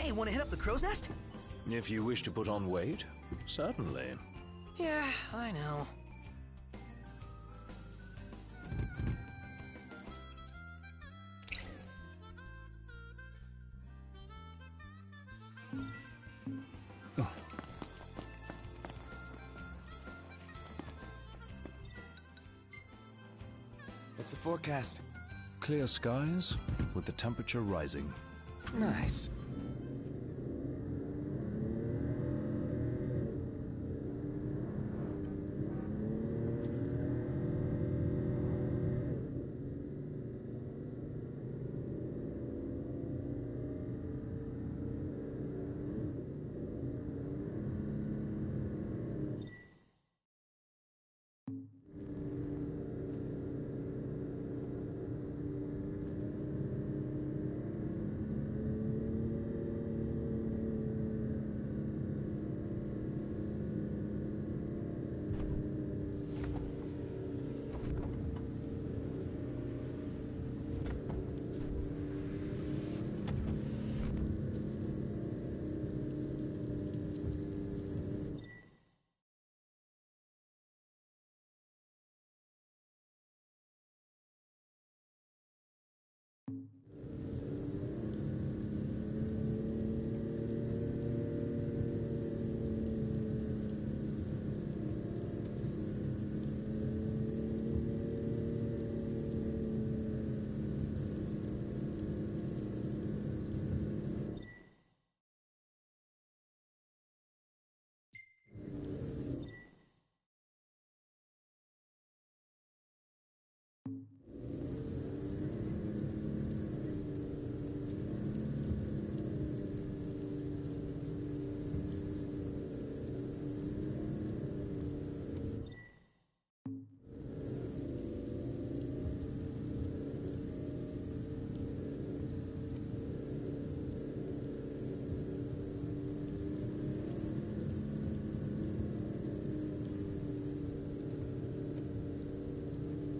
Hey, wanna hit up the crow's nest? If you wish to put on weight, certainly. Yeah, I know. What's the forecast? Clear skies, with the temperature rising. Nice.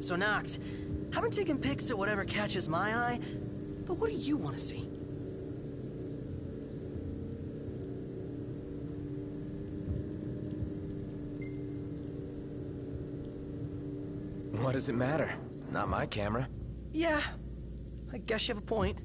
So, Noct, haven't taken pics of whatever catches my eye, but what do you want to see? What does it matter? Not my camera. Yeah, I guess you have a point.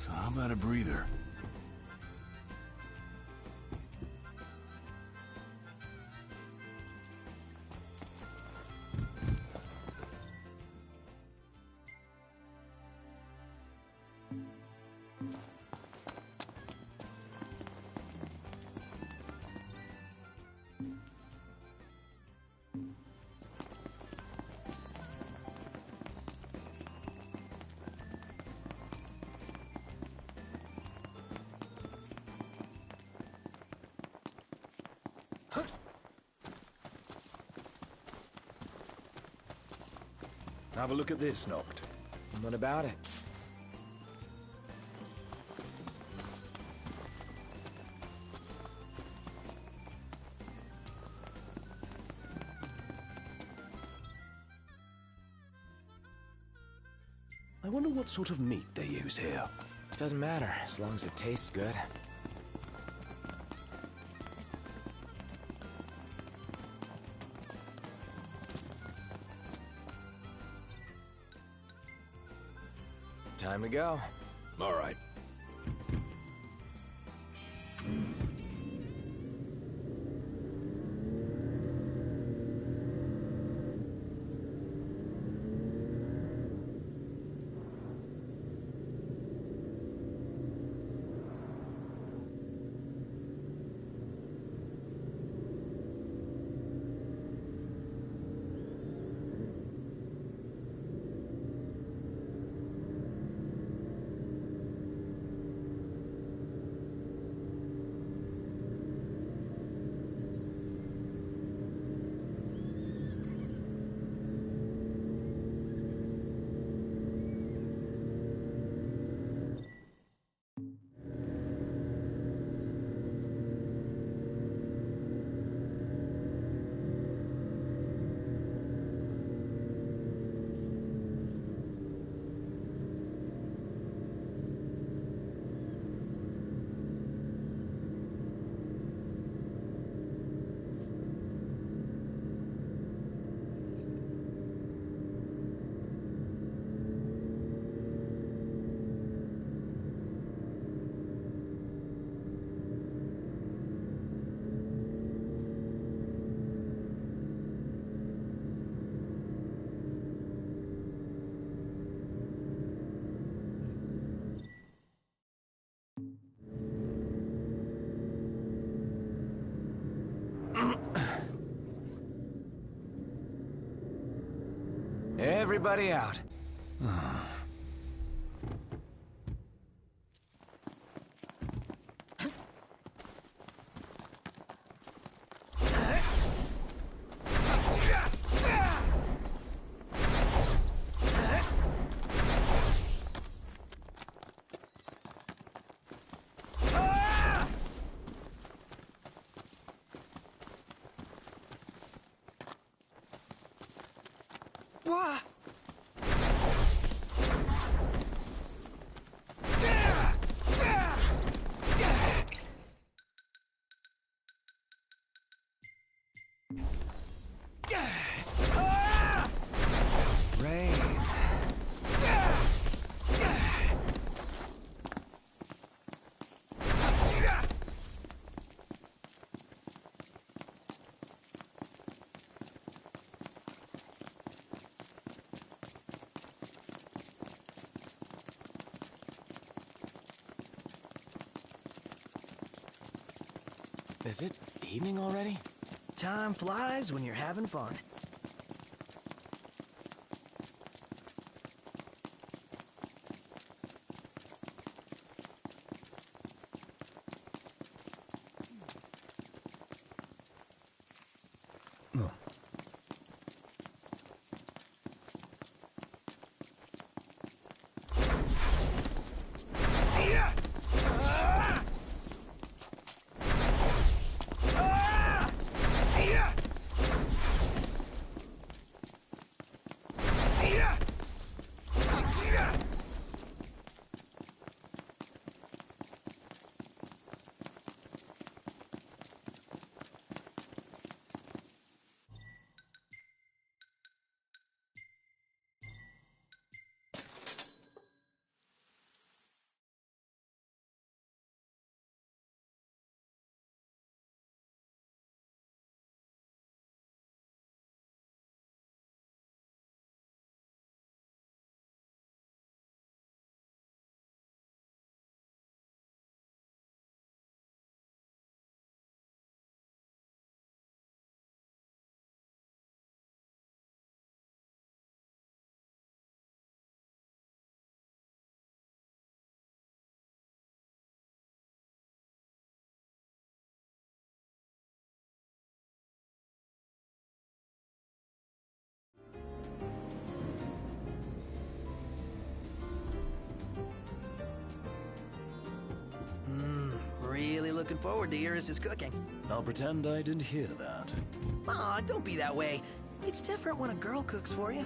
So how about a breather? Have a look at this, Noct. What about it? I wonder what sort of meat they use here. Doesn't matter, as long as it tastes good. Time to go. All right. Everybody out. Wah! Rain. Is it evening already? Time flies when you're having fun. looking forward to Iris' cooking. I'll pretend I didn't hear that. Aw, don't be that way. It's different when a girl cooks for you.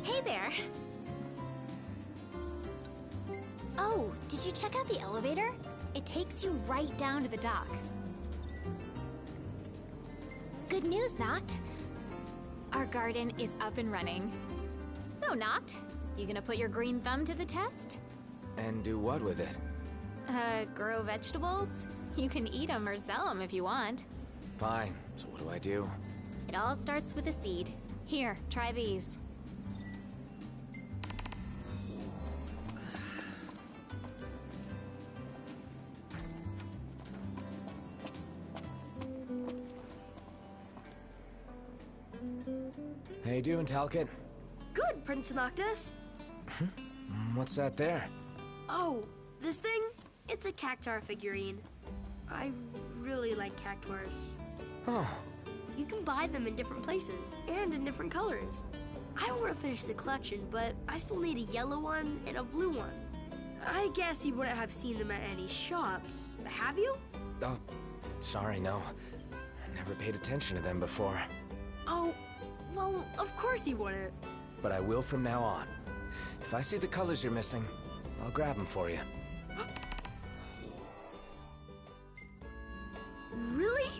Hey there. Oh, did you check out the elevator? It takes you right down to the dock. Good news, Noct. Our garden is up and running. So, Noct, you gonna put your green thumb to the test? And do what with it? Grow vegetables? You can eat them or sell them if you want. Fine. So what do I do? It all starts with a seed. Here, try these. How you doing, Talcott? Good, Prince Noctis. What's that there? Oh, this thing? It's a Cactuar figurine. I really like Cactuars. Oh, You can buy them in different places and in different colors. I want to finish the collection, but I still need a yellow one and a blue one. I guess you wouldn't have seen them at any shops, have you? oh, sorry, no. I never paid attention to them before. Oh, well, of course you wouldn't. But I will from now on. If I see the colors you're missing, I'll grab them for you. Really?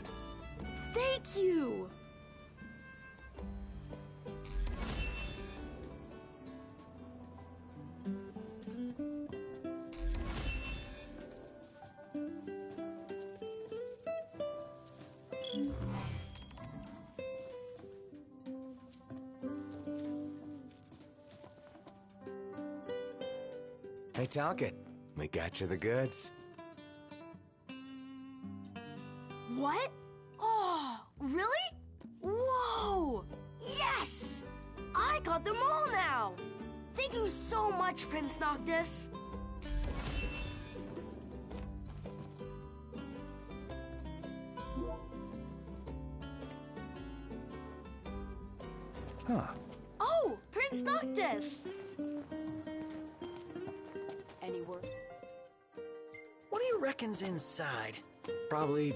Thank you! Hey, Talcott, we got you the goods. What? Oh, really? Whoa! Yes! I got them all now! Thank you so much, Prince Noctis. Huh. Oh, Prince Noctis! Any work? What do you reckon's inside? Probably,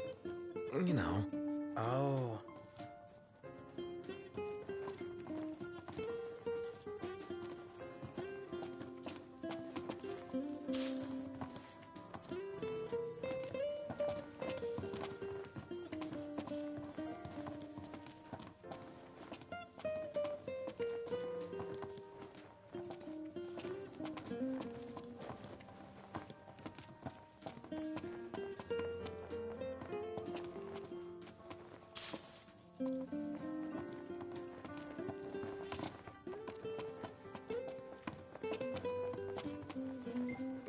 you know. Oh.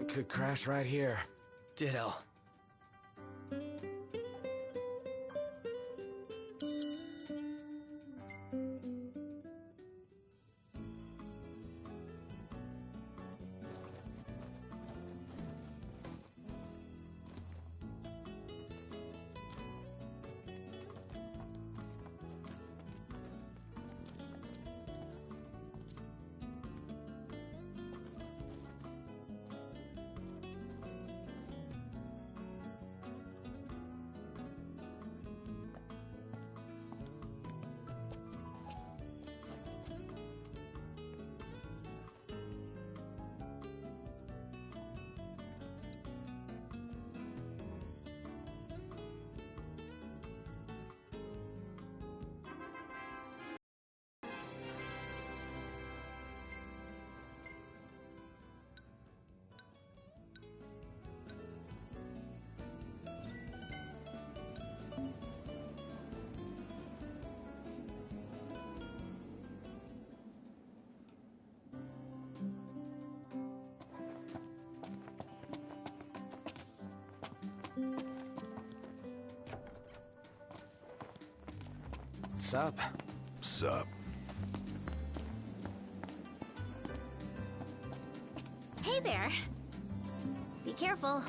Could crash right here. Ditto. Sup? Sup? Hey there. Be careful.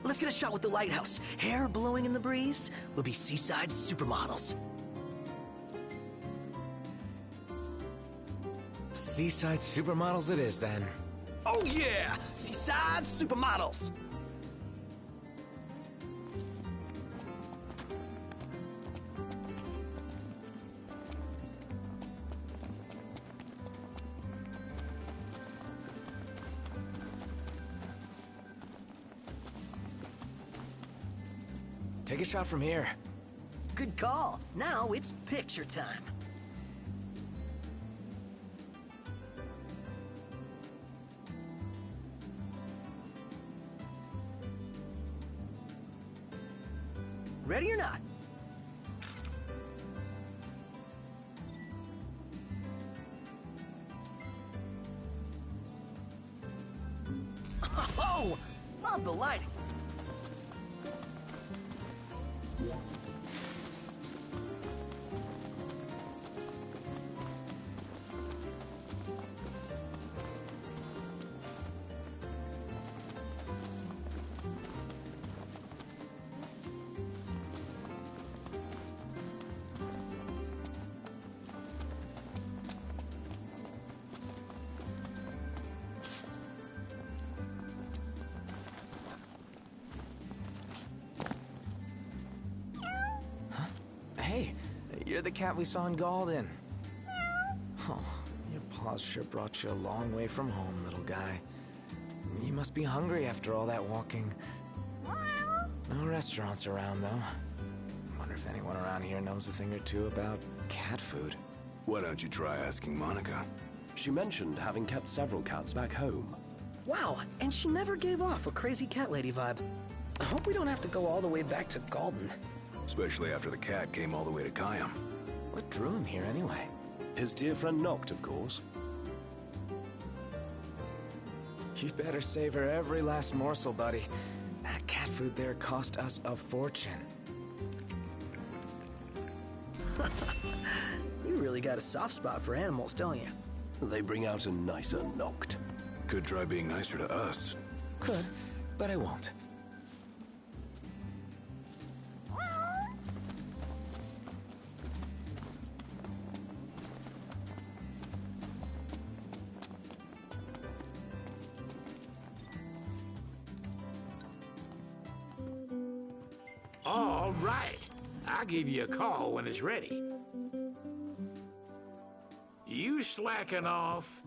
Let's get a shot with the lighthouse. Hair blowing in the breeze. We'll be seaside supermodels. Seaside supermodels it is, then. Oh yeah! Seaside supermodels! Take a shot from here. Good call. Now it's picture time. Ready or not? Oh, love the lighting. Hey, you're the cat we saw in Galden. Oh, your paws sure brought you a long way from home, little guy. You must be hungry after all that walking. No restaurants around, though. Wonder if anyone around here knows a thing or two about cat food. Why don't you try asking Monica? She mentioned having kept several cats back home. Wow, and she never gave off a crazy cat lady vibe. I hope we don't have to go all the way back to Galden. Especially after the cat came all the way to Kayam. What drew him here, anyway? His dear friend Noct, of course. You'd better savor every last morsel, buddy. That cat food there cost us a fortune. You really got a soft spot for animals, don't you? They bring out a nicer Noct. Could try being nicer to us. Could, but I won't. All right. I'll give you a call when it's ready. You slacking off?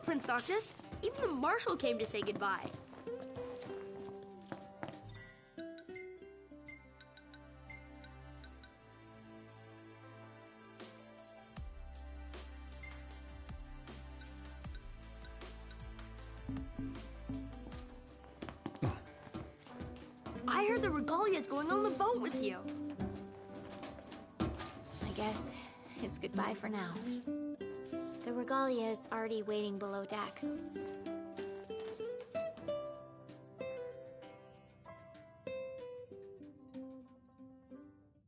Prince Noctis. Even the Marshal came to say goodbye. I heard the Regalia's going on the boat with you. I guess it's goodbye for now. The Regalia is already waiting below deck.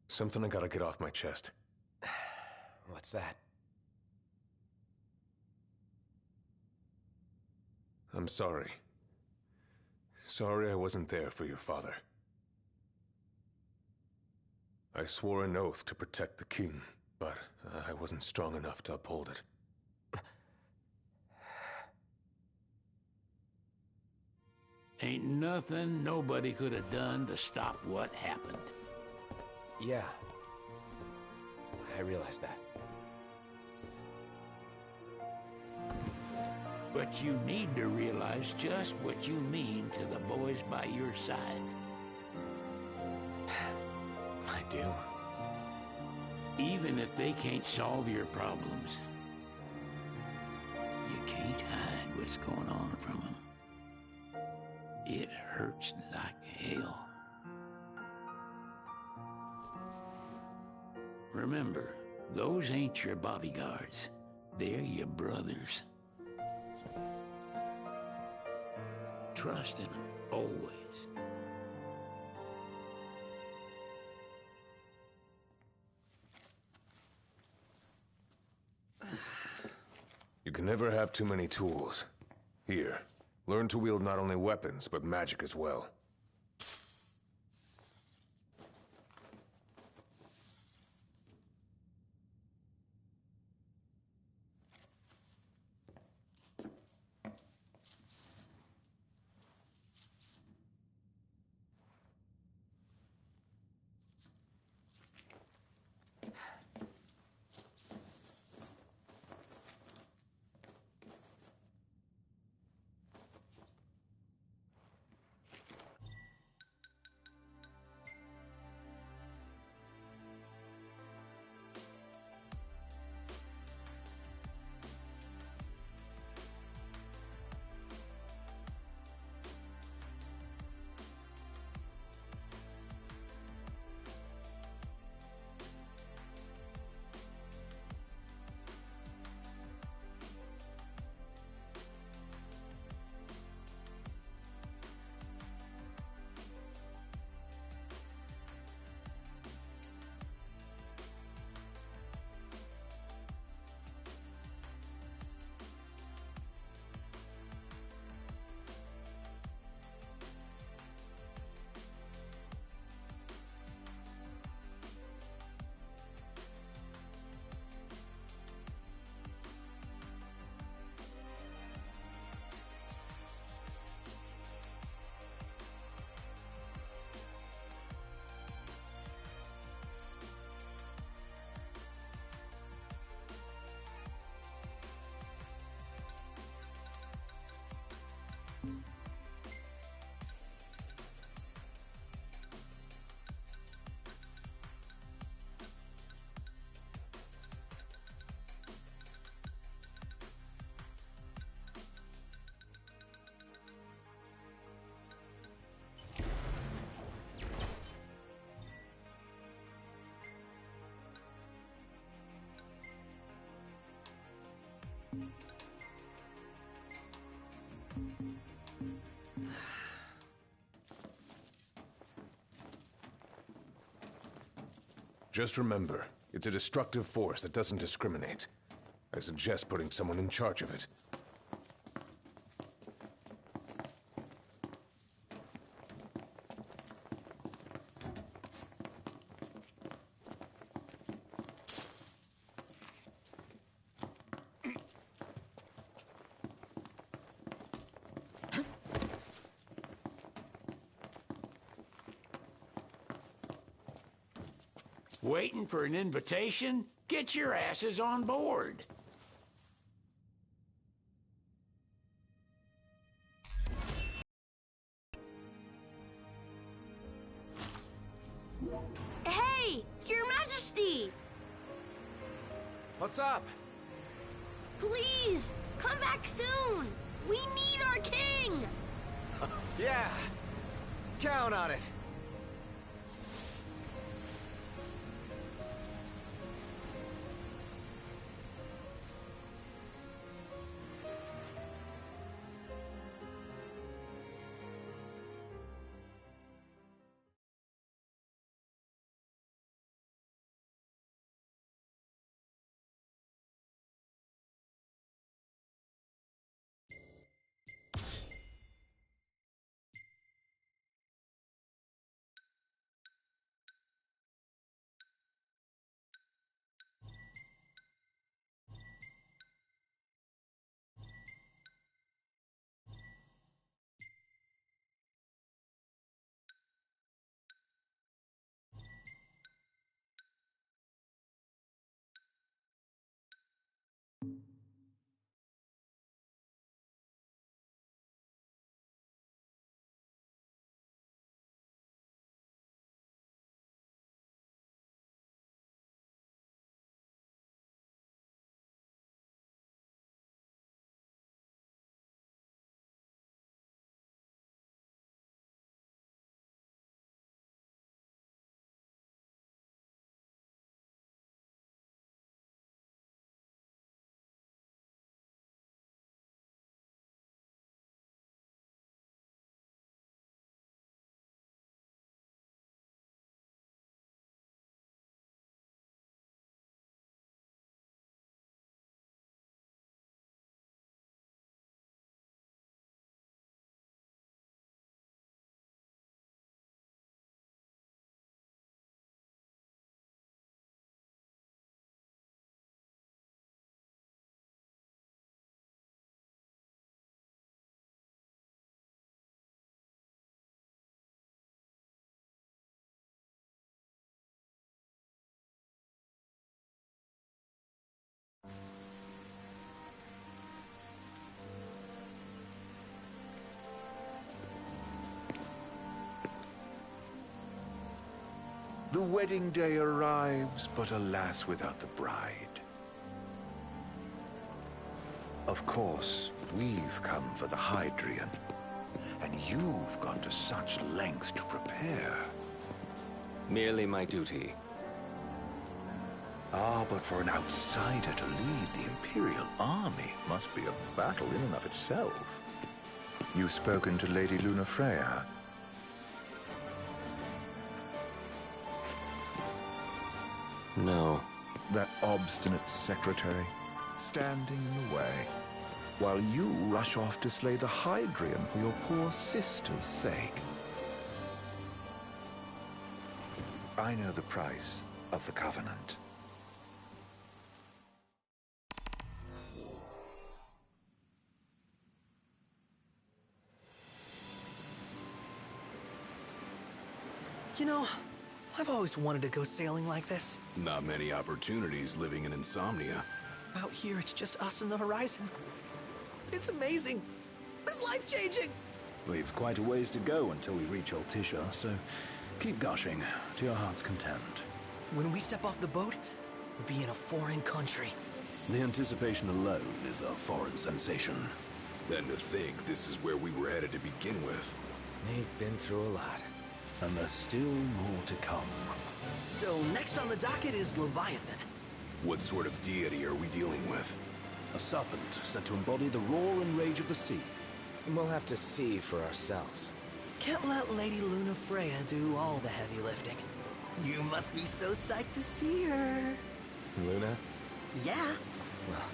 Something I gotta get off my chest. What's that? I'm sorry. Sorry I wasn't there for your father. I swore an oath to protect the king, but I wasn't strong enough to uphold it. Ain't nothing nobody could have done to stop what happened. Yeah. I realize that. But you need to realize just what you mean to the boys by your side. I do. Even if they can't solve your problems, you can't hide what's going on from them. It hurts like hell. Remember, those ain't your bodyguards. They're your brothers. Trust in them, always. You can never have too many tools. Here, learn to wield not only weapons, but magic as well. Just remember, it's a destructive force that doesn't discriminate. I suggest putting someone in charge of it. Waiting for an invitation? Get your asses on board. What's up? Please, come back soon! We need our king! Yeah, count on it. The wedding day arrives, but alas, without the bride. Of course, we've come for the Hydrian. And you've gone to such lengths to prepare. Merely my duty. Ah, but for an outsider to lead the Imperial army must be a battle in and of itself. You've spoken to Lady Lunafreya? No. That obstinate secretary, standing in the way, while you rush off to slay the Hydrian for your poor sister's sake. I know the price of the Covenant. You know, I've always wanted to go sailing like this. Not many opportunities living in Insomnia. Out here, it's just us and the horizon. It's amazing. It's life-changing. We've quite a ways to go until we reach Altissia, so keep gushing to your heart's content. When we step off the boat, we'll be in a foreign country. The anticipation alone is a foreign sensation. Then to think this is where we were headed to begin with. They've been through a lot. And there's still more to come. So next on the docket is Leviathan. What sort of deity are we dealing with? A serpent said to embody the roar and rage of the sea. We'll have to see for ourselves. Can't let Lady Lunafreya do all the heavy lifting. You must be so psyched to see her. Luna? Yeah. Well,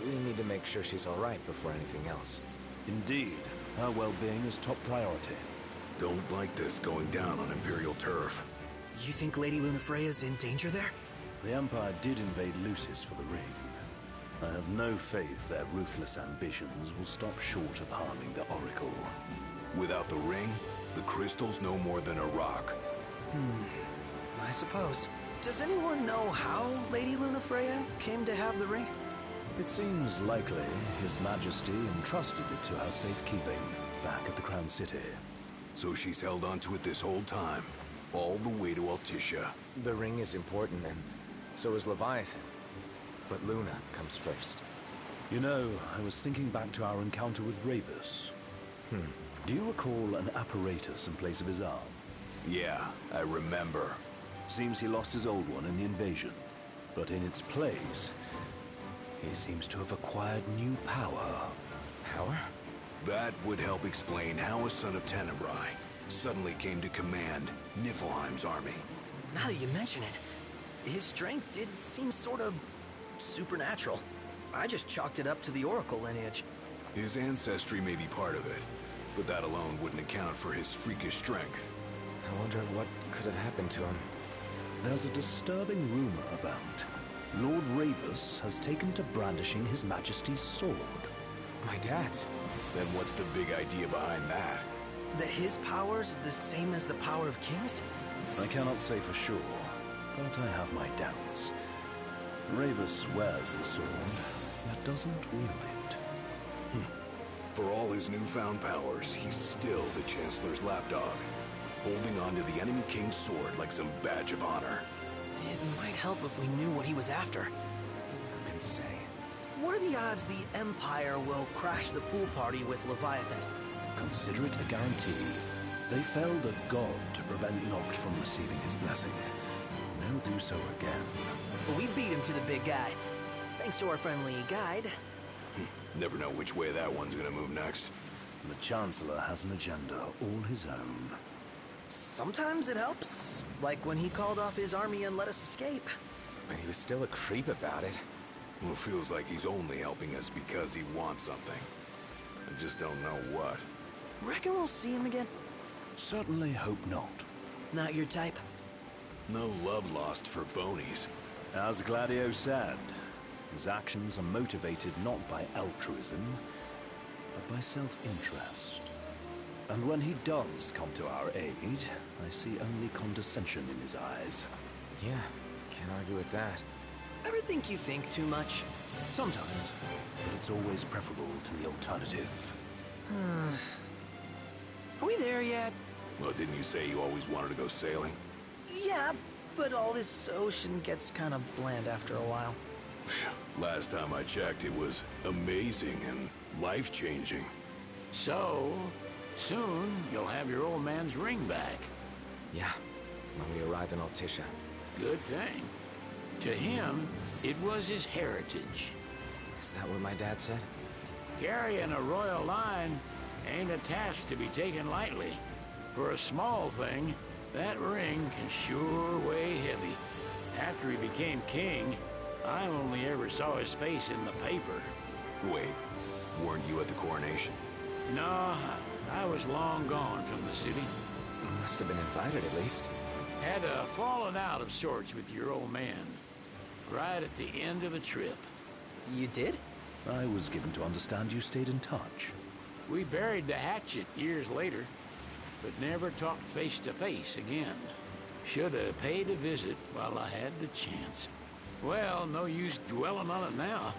we need to make sure she's all right before anything else. Indeed, her well-being is top priority. Don't like this going down on Imperial turf. You think Lady Lunafreya's in danger there? The Empire did invade Lucis for the ring. I have no faith their ruthless ambitions will stop short of harming the Oracle. Without the ring, the crystal's no more than a rock. I suppose. Does anyone know how Lady Lunafreya came to have the ring? It seems likely His Majesty entrusted it to her safekeeping back at the Crown City. So she's held onto it this whole time, all the way to Altissia. The ring is important, and so is Leviathan. but Luna comes first. You know, I was thinking back to our encounter with Ravus. Do you recall an apparatus in place of his arm? Yeah, I remember. Seems he lost his old one in the invasion. But in its place, he seems to have acquired new power. Power? That would help explain how a son of Tenebrae suddenly came to command Niflheim's army. Now that you mention it, his strength did seem sort of supernatural. I just chalked it up to the Oracle lineage. His ancestry may be part of it, but that alone wouldn't account for his freakish strength. I wonder what could have happened to him. There's a disturbing rumor about Lord Ravus has taken to brandishing His Majesty's sword. My dad's. Then what's the big idea behind that? That his power's the same as the power of kings? I cannot say for sure, but I have my doubts. Ravus wears the sword, yet doesn't wield it. For all his newfound powers, he's still the Chancellor's lapdog, holding on to the enemy king's sword like some badge of honor. It might help if we knew what he was after. Who can say? What are the odds the Empire will crash the pool party with Leviathan? Consider it a guarantee. They felled a god to prevent Noct from receiving his blessing. They'll do so again. But we beat him to the big guy, thanks to our friendly guide. Never know which way that one's gonna move next. The Chancellor has an agenda all his own. Sometimes it helps, like when he called off his army and let us escape. But he was still a creep about it. Well, it feels like he's only helping us because he wants something. I just don't know what. Reckon we'll see him again? Certainly hope not. Not your type? No love lost for phonies. As Gladio said, his actions are motivated not by altruism, but by self-interest. And when he does come to our aid, I see only condescension in his eyes. Yeah, can't argue with that. Ever think you think too much? Sometimes, but it's always preferable to the alternative. Are we there yet? Well, didn't you say you always wanted to go sailing? Yeah, but all this ocean gets kind of bland after a while. Last time I checked, it was amazing and life-changing. So, soon you'll have your old man's ring back. Yeah, when we arrive in Altissia. Good thing. To him, it was his heritage. Is that what my dad said? Carrying a royal line ain't a task to be taken lightly. For a small thing, that ring can sure weigh heavy. After he became king, I only ever saw his face in the paper. Wait, weren't you at the coronation? No, I was long gone from the city. Must have been invited at least. Had a falling out of sorts with your old man. Right at the end of a trip. You did? I was given to understand you stayed in touch. We buried the hatchet years later, but never talked face to face again. Should have paid a visit while I had the chance. Well, no use dwelling on it now.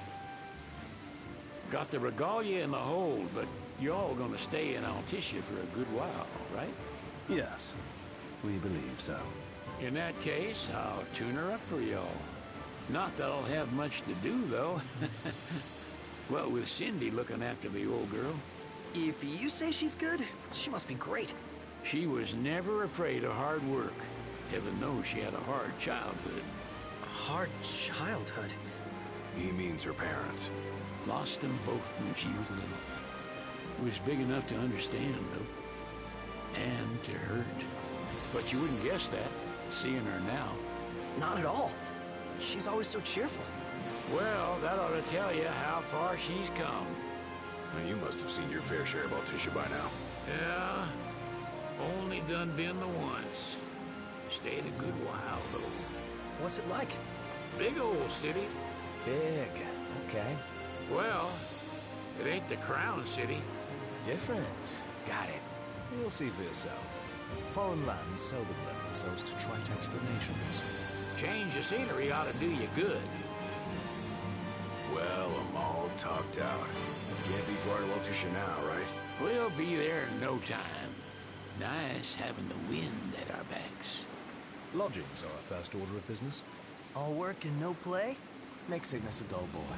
Got the regalia in the hold, but y'all gonna stay in Altissia for a good while, right? Yes, we believe so. In that case, I'll tune her up for y'all. Not that I'll have much to do, though. Well, with Cindy looking after the old girl. If you say she's good, she must be great. She was never afraid of hard work. Heaven knows she had a hard childhood. A hard childhood? He means her parents. Lost them both when she was little. Was big enough to understand, though. And to hurt. But you wouldn't guess that, seeing her now. Not at all. She's always so cheerful. Well, that ought to tell you how far she's come. Well, you must have seen your fair share of Altissia by now. Yeah, only done been the once. Stayed a good while, though. What's it like? Big old city. Big. Okay. Well, it ain't the crown city. Different. Got it. You'll see for yourself. Foreign lands seldom lend themselves to trite explanations. Change of scenery ought to do you good. Well, I'm all talked out. Can't be far to Altissia now, right? We'll be there in no time. Nice having the wind at our backs. Lodgings are our first order of business. All work and no play? Make Cygnus a dull boy.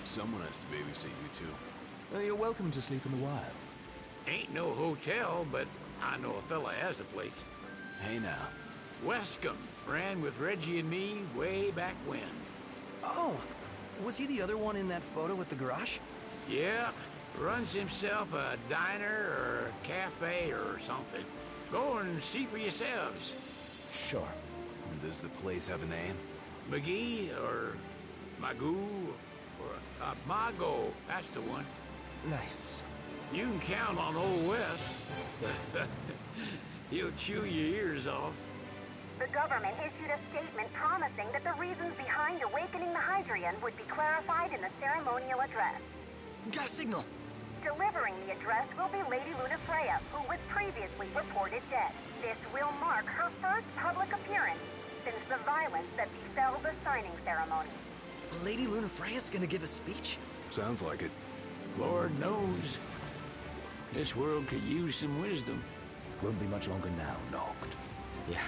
Someone has to babysit you two. You're welcome to sleep in the wild. Ain't no hotel, but I know a fella has a place. Hey now. Wescombe ran with Reggie and me way back when. Oh, was he the other one in that photo with the garage? Yep, runs himself a diner or a cafe or something. Go and see for yourselves. Sure. Does the place have a name? McGee or Magoo or Mago, that's the one. Nice. You can count on Old Wes. He'll chew your ears off. The government issued a statement promising that the reasons behind awakening the Hydrian would be clarified in the ceremonial address. Got a signal! Delivering the address will be Lady Lunafreya, who was previously reported dead. This will mark her first public appearance since the violence that befell the signing ceremony. Lady Lunafreya's gonna give a speech? Sounds like it. Lord knows. This world could use some wisdom. Won't be much longer now, Noct. Yeah.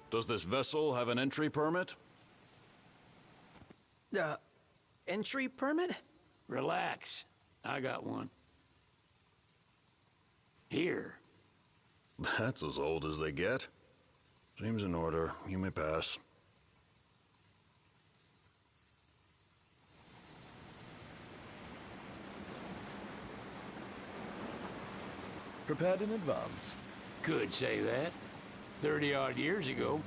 Does this vessel have an entry permit? Entry permit? Relax. I got one. Here. That's as old as they get. Seems in order. You may pass. Prepared in advance. Could say that. 30-odd years ago.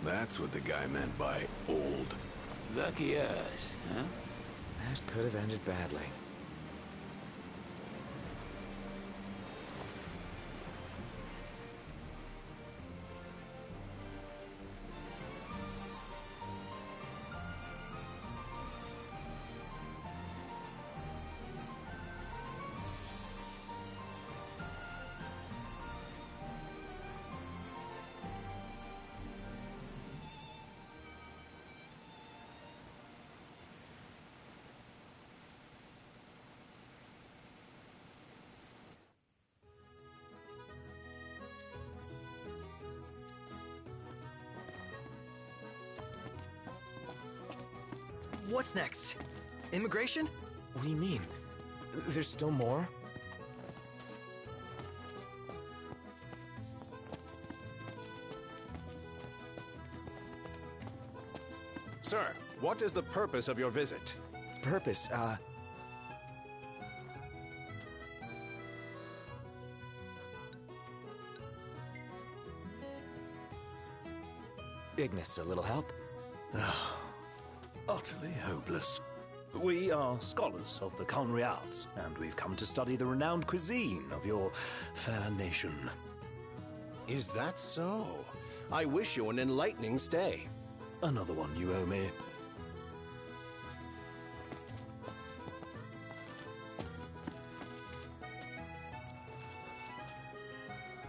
That's what the guy meant by old. Lucky us, huh? That could have ended badly. What's next? Immigration? What do you mean? There's still more? Sir, what is the purpose of your visit? Purpose, Ignis, a little help? Utterly hopeless. We are scholars of the culinary arts, and we've come to study the renowned cuisine of your fair nation. Is that so? I wish you an enlightening stay. Another one you owe me.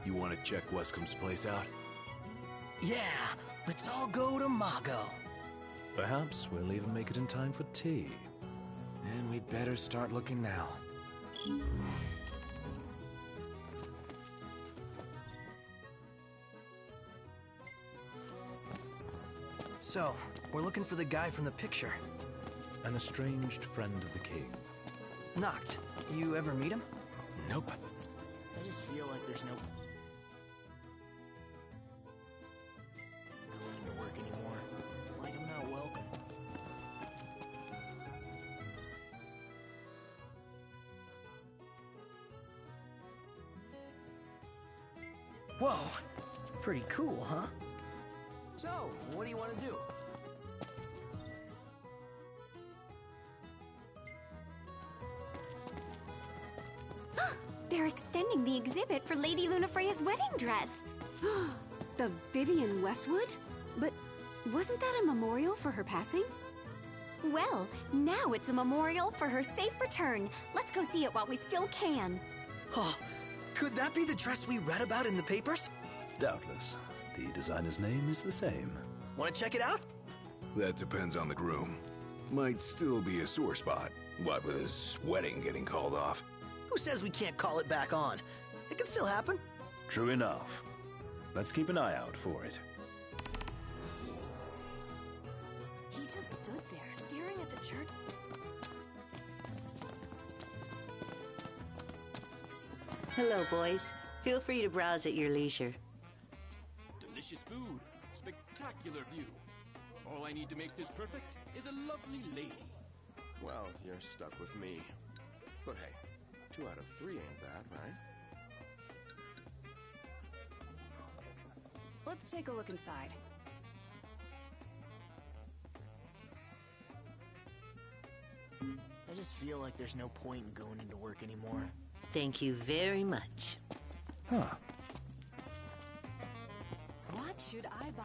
You want to check Wescombe's place out? Yeah, let's all go to Mago. Perhaps we'll even make it in time for tea. And we'd better start looking now. So, we're looking for the guy from the picture. An estranged friend of the king. Noct, you ever meet him? Nope. I just feel like there's no willing to work anymore. Like I'm not welcome. Whoa, pretty cool, huh? So, what do you want to do? They're extending the exhibit for Lady Lunafreya's wedding dress. The Vivian Westwood? But wasn't that a memorial for her passing? Well, now it's a memorial for her safe return. Let's go see it while we still can. Oh, could that be the dress we read about in the papers? Doubtless. The designer's name is the same. Want to check it out? That depends on the groom. Might still be a sore spot, what with his wedding getting called off. Who says we can't call it back on? It can still happen. True enough. Let's keep an eye out for it. He just stood there, staring at the church. Hello, boys. Feel free to browse at your leisure. Delicious food, spectacular view. All I need to make this perfect is a lovely lady. Well, you're stuck with me. But hey, 2 out of 3 ain't bad, right? Let's take a look inside. I just feel like there's no point in going into work anymore. Thank you very much. Huh. What should I buy?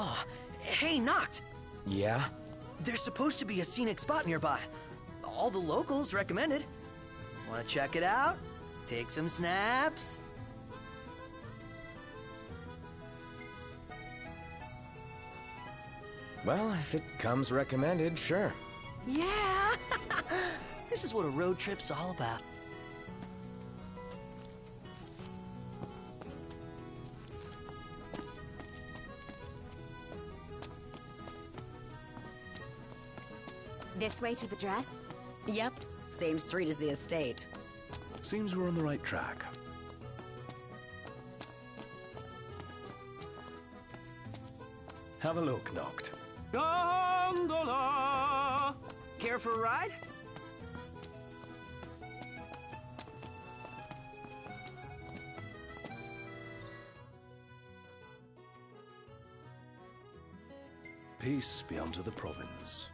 Oh, hey, Noct! Yeah? There's supposed to be a scenic spot nearby. All the locals recommend it. Want to check it out? Take some snaps? Well, if it comes recommended, sure. Yeah! This is what a road trip's all about. This way to the dress? Yep, same street as the estate. Seems we're on the right track. Have a look, Noct. Gondola! Care for a ride? Peace be unto the province.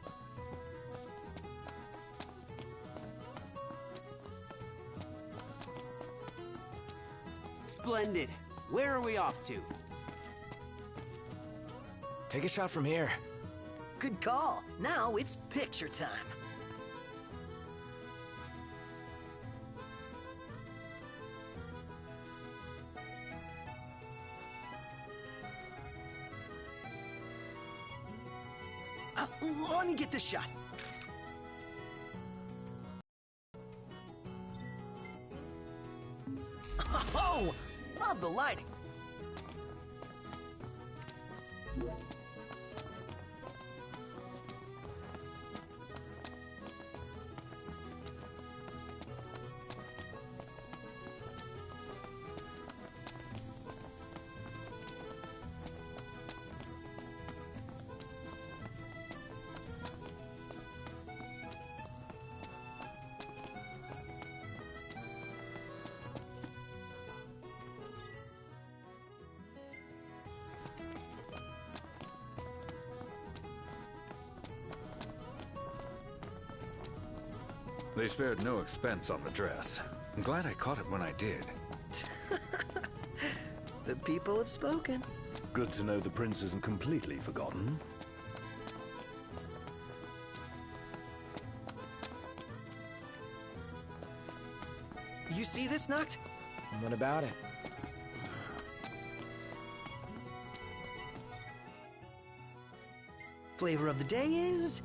Splendid. Where are we off to? Take a shot from here. Good call. Now it's picture time. Let me get this shot. Oh, love the lighting. They spared no expense on the dress. I'm glad I caught it when I did. The people have spoken. Good to know the prince isn't completely forgotten. You see this, Noct? What about it? Flavor of the day is...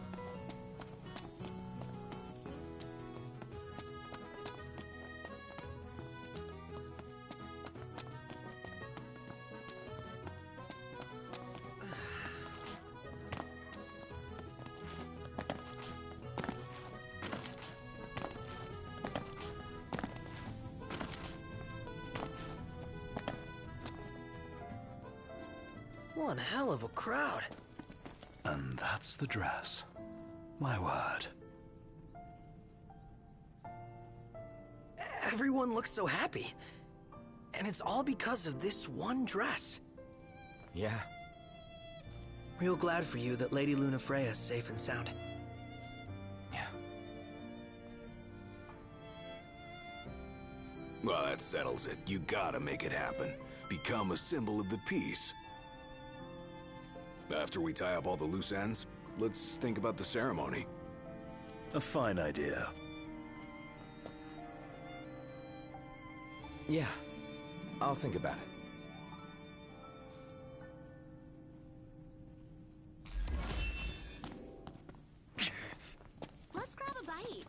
One hell of a crowd. And that's the dress. My word. Everyone looks so happy. And it's all because of this one dress. Yeah. Real glad for you that Lady Lunafreya is safe and sound. Yeah. Well, that settles it. You gotta make it happen. Become a symbol of the peace. After we tie up all the loose ends, let's think about the ceremony. A fine idea. Yeah, I'll think about it. Let's grab a bite.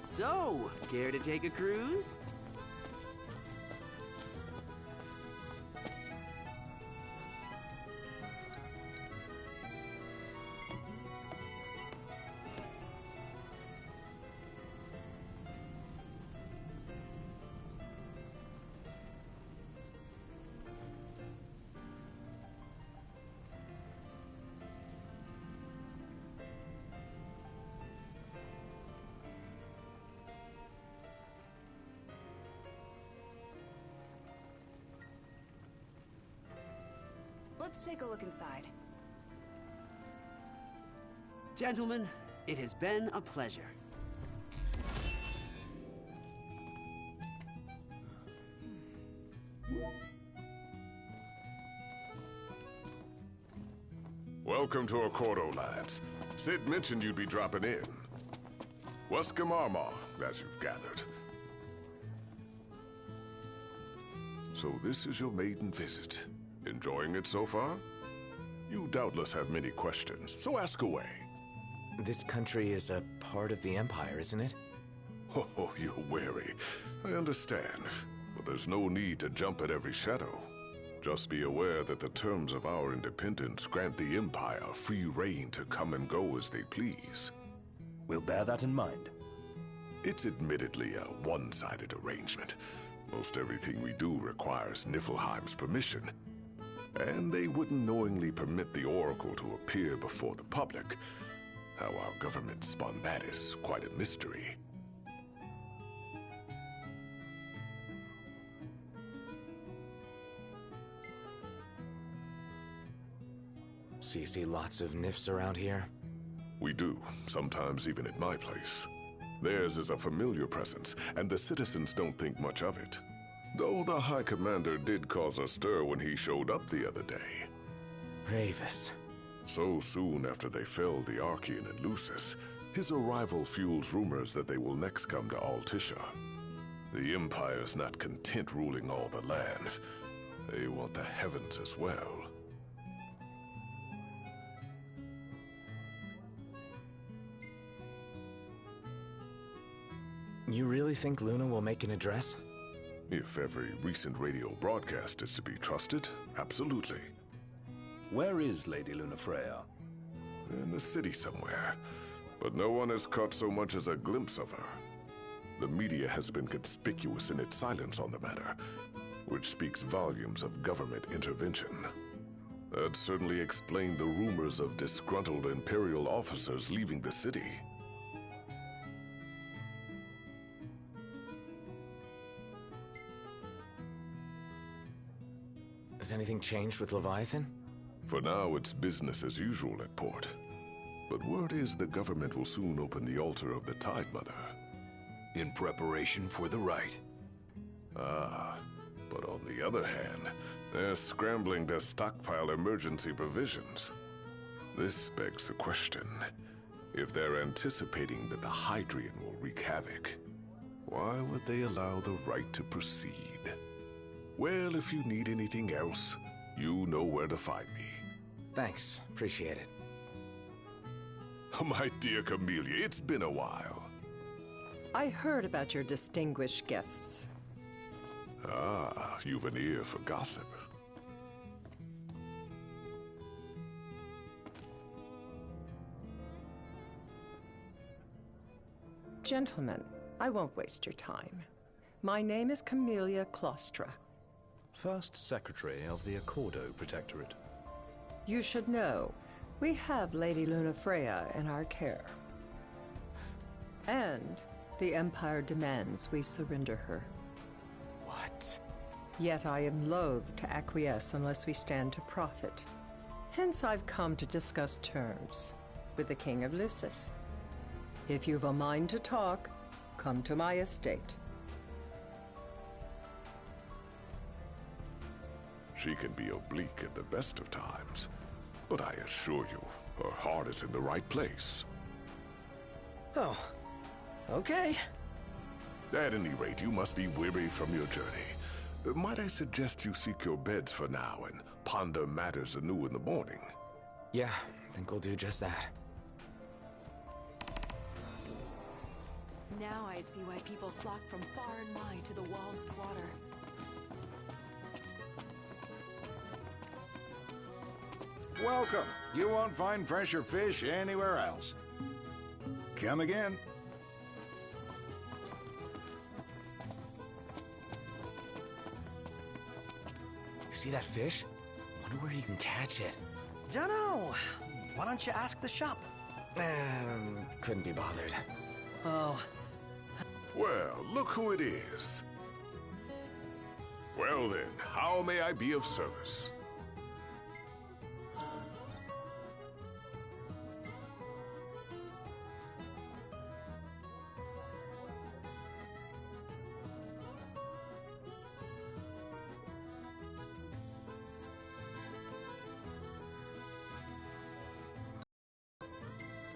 So, care to take a cruise? Let's take a look inside. Gentlemen, it has been a pleasure. Welcome to Accordo, lads. Sid mentioned you'd be dropping in. Welcome Armor, as you've gathered. So this is your maiden visit. Enjoying it so far? You doubtless have many questions, so ask away. This country is a part of the Empire, isn't it? Oh, you're wary. I understand. But there's no need to jump at every shadow. Just be aware that the terms of our independence grant the Empire free reign to come and go as they please. We'll bear that in mind. It's admittedly a one-sided arrangement. Most everything we do requires Niflheim's permission. And they wouldn't knowingly permit the Oracle to appear before the public. How our government spun that is quite a mystery. So you see lots of Nifs around here? We do, sometimes even at my place. Theirs is a familiar presence, and the citizens don't think much of it. Though the High Commander did cause a stir when he showed up the other day. Ravus. So soon after they felled the Archean and Lucis, his arrival fuels rumors that they will next come to Altissia. The Empire's not content ruling all the land. They want the heavens as well. You really think Luna will make an address? If every recent radio broadcast is to be trusted, absolutely. Where is Lady Lunafreya? In the city somewhere, but no one has caught so much as a glimpse of her. The media has been conspicuous in its silence on the matter, which speaks volumes of government intervention. That certainly explained the rumors of disgruntled Imperial officers leaving the city. Has anything changed with Leviathan? For now, it's business as usual at port. But word is the government will soon open the altar of the Tide Mother. In preparation for the rite. Ah, but on the other hand, they're scrambling to stockpile emergency provisions. This begs the question, if they're anticipating that the Hydrian will wreak havoc, why would they allow the rite to proceed? Well, if you need anything else, you know where to find me. Thanks, appreciate it. My dear Camellia, it's been a while. I heard about your distinguished guests. Ah, you've an ear for gossip. Gentlemen, I won't waste your time. My name is Camellia Claustra. First Secretary of the Accordo Protectorate. You should know, We have Lady Lunafreya in our care. And the Empire demands we surrender her. What? Yet I am loath to acquiesce unless we stand to profit. Hence I've come to discuss terms with the King of Lucis. If you've a mind to talk, come to my estate. She can be oblique at the best of times, but I assure you, her heart is in the right place. Oh, okay. At any rate, you must be weary from your journey. Might I suggest you seek your beds for now and ponder matters anew in the morning? Yeah, I think we'll do just that. Now I see why people flock from far and wide to the walls of water. Welcome. You won't find fresher fish anywhere else. Come again. See that fish? Wonder where you can catch it. Dunno. Why don't you ask the shop? Couldn't be bothered. Oh. Well, look who it is. Well then, how may I be of service?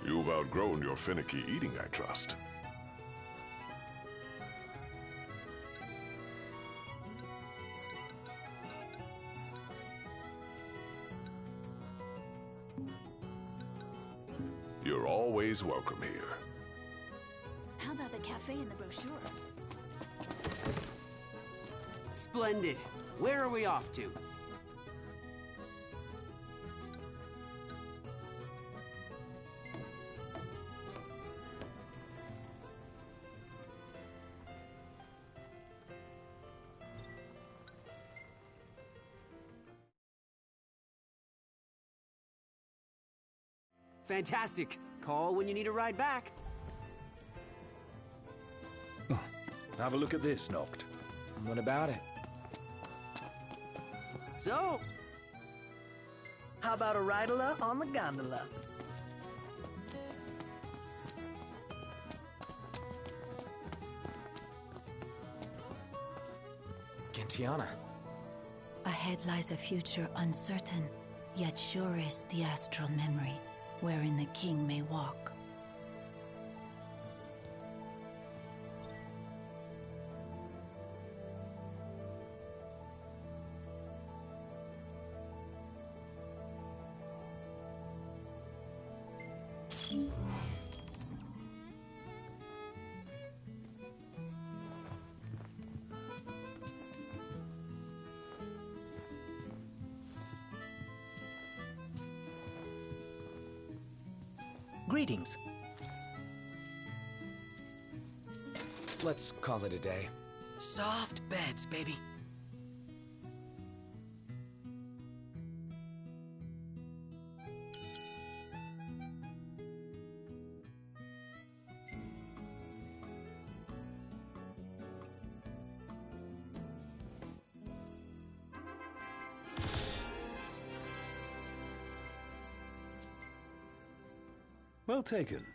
You've outgrown your finicky eating, I trust. You're always welcome here. How about the cafe in the brochure? Splendid. Where are we off to? Fantastic. Call when you need a ride back. Have a look at this, Noct. What about it? So, how about a ridola on the gondola? Gentiana. Ahead lies a future uncertain, yet sure is the astral memory, wherein the king may walk. Greetings. Let's call it a day. Soft beds, baby. Well taken.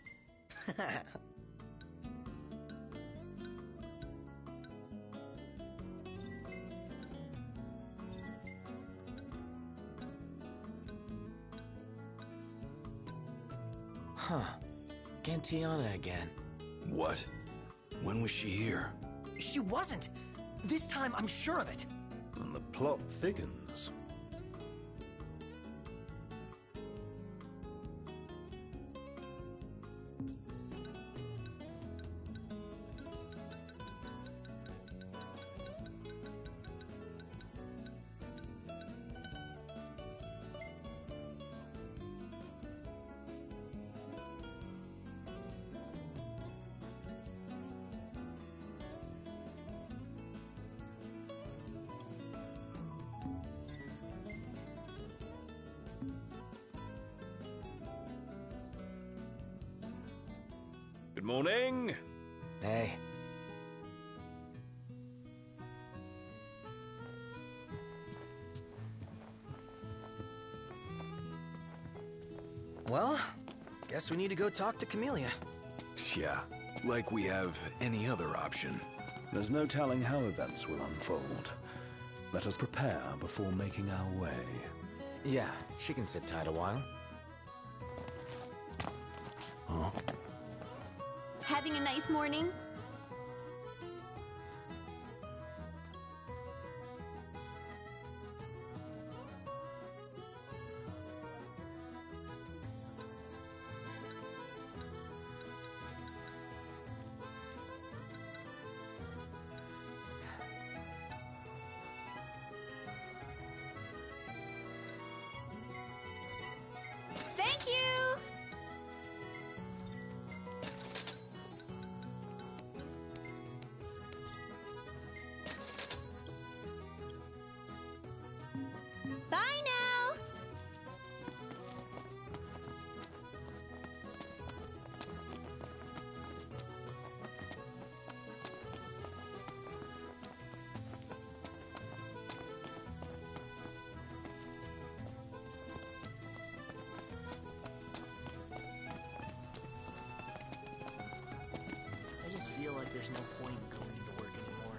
Huh. Gentiana again. What? When was she here? She wasn't. This time, I'm sure of it. And the plot thickens. Good morning. Hey. Well, guess we need to go talk to Camellia. Yeah, like we have any other option. There's no telling how events will unfold. Let us prepare before making our way. Yeah, she can sit tight a while. Huh? Having a nice morning? Thank you! Bye now! I just feel like there's no point in going into work anymore.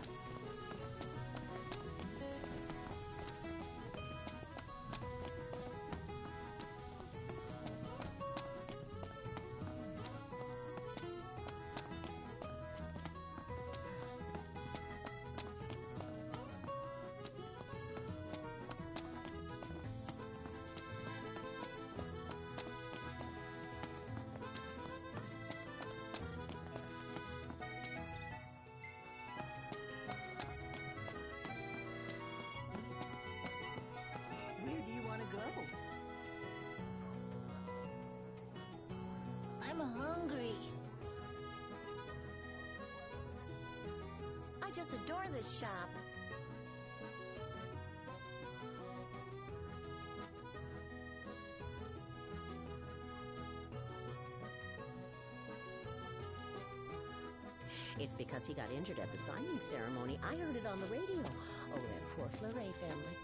Where do you want to go? I'm hungry. I just adore this shop. It's because he got injured at the signing ceremony. I heard it on the radio. Oh, that poor Fleury family.